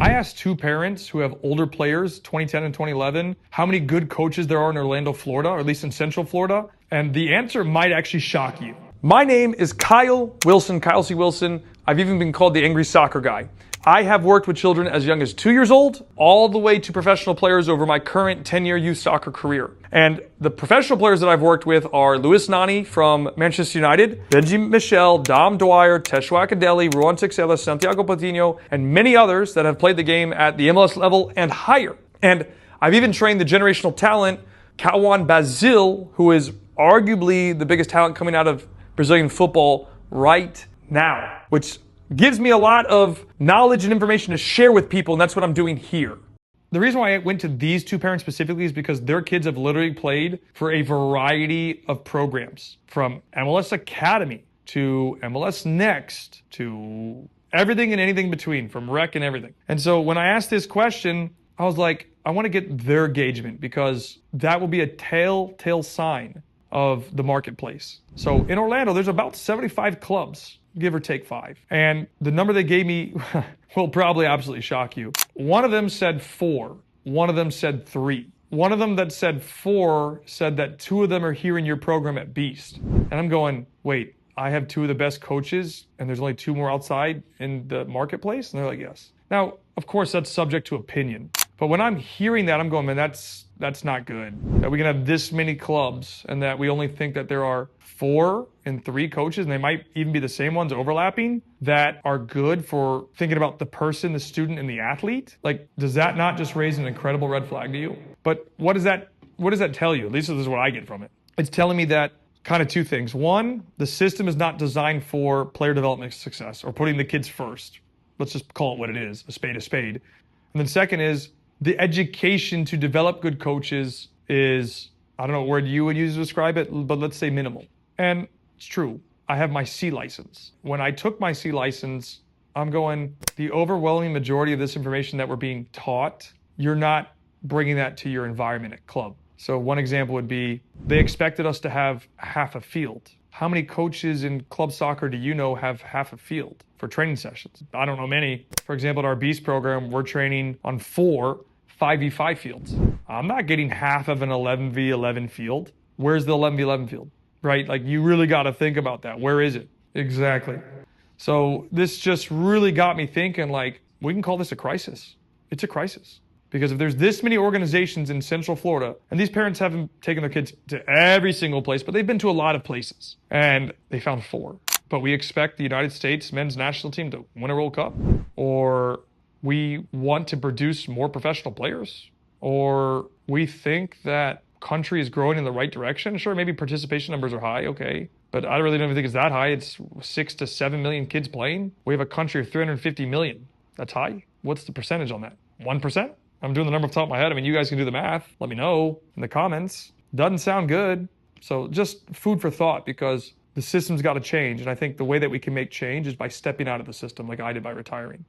I asked two parents who have older players, 2010 and 2011, how many good coaches there are in Orlando, Florida, or at least in Central Florida, and the answer might actually shock you. My name is Kyle Wilson, Kyle C. Wilson. I've even been called the Angry Soccer Guy. I have worked with children as young as 2 years old, all the way to professional players over my current 10-year youth soccer career. And the professional players that I've worked with are Louis Nani from Manchester United, Benji Michel, Dom Dwyer, Teshuak Adeli, Ruan Tixela, Santiago Patino, and many others that have played the game at the MLS level and higher. And I've even trained the generational talent, Kawan Bazil, who is arguably the biggest talent coming out of Brazilian football right now, which gives me a lot of knowledge and information to share with people, and that's what I'm doing here. The reason why I went to these two parents specifically is because their kids have literally played for a variety of programs, from MLS Academy to MLS Next to everything and anything between, from rec and everything. And so when I asked this question, I was like, I want to get their engagement because that will be a telltale sign of the marketplace. So in Orlando, there's about 75 clubs, give or take 5. And the number they gave me will probably absolutely shock you. One of them said 4. One of them said 3. One of them that said 4 said that 2 of them are here in your program at Beast. And I'm going, wait, I have 2 of the best coaches and there's only 2 more outside in the marketplace? And they're like, yes. Now, of course, that's subject to opinion. But when I'm hearing that, I'm going, man, that's not good. That we can have this many clubs and that we only think that there are 4 and 3 coaches, and they might even be the same ones overlapping, that are good for thinking about the person, the student, and the athlete. Like, does that not just raise an incredible red flag to you? But what does that tell you? At least this is what I get from it. It's telling me that kind of 2 things. 1, the system is not designed for player development success or putting the kids first. Let's just call it what it is, a spade a spade. And then second is, the education to develop good coaches is, I don't know what word you would use to describe it, but let's say minimal. And it's true. I have my C license. When I took my C license, I'm going, the overwhelming majority of this information that we're being taught, you're not bringing that to your environment at club. So one example would be, they expected us to have half a field. How many coaches in club soccer do you know have half a field for training sessions? I don't know many. For example, at our Beast program, we're training on 4 5v5 fields. I'm not getting half of an 11v11 field. Where's the 11v11 field, right? Like, you really got to think about that. Where is it? Exactly. So this just really got me thinking, like, we can call this a crisis. It's a crisis. Because if there's this many organizations in Central Florida, and these parents haven't taken their kids to every single place, but they've been to a lot of places, and they found 4. But we expect the United States men's national team to win a World Cup? Or we want to produce more professional players? Or we think that country is growing in the right direction? Sure, maybe participation numbers are high, okay. But I really don't even think it's that high. It's 6 to 7 million kids playing. We have a country of 350 million. That's high. What's the percentage on that? 1%? I'm doing the number off the top of my head. I mean, you guys can do the math. Let me know in the comments. Doesn't sound good. So just food for thought, because the system's got to change. And I think the way that we can make change is by stepping out of the system, like I did by retiring.